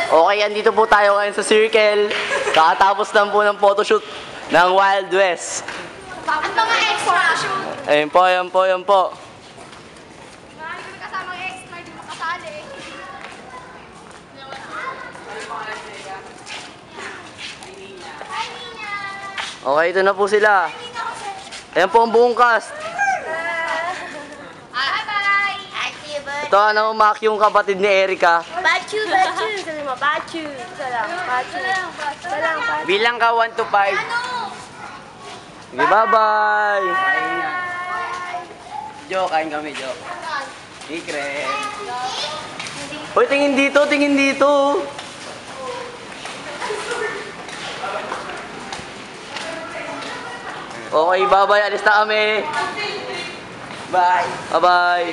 Okay, andito po tayo ngayon sa Circle. Kakatapos lang po ng photoshoot ng Wild West. At mga extra shoot. Ayun po, ayun po, ayun po. Marami kami kasamang extra, hindi makasali. Hi, Nina! Okay, ito na po sila. Ayan po ang buong cast. Bye-bye! Ito ang umak yung kapatid ni Erica. Bachu, bachu! Sabi mo, bachu! Salam, bachu! Salam, bachu! Bilang ka 1 to 5. Sige, bye-bye! Joke, kain kami, joke. Secret. Hoy, tingin dito, tingin dito. Okay, bye-bye. Alis na kami. Bye. Bye-bye.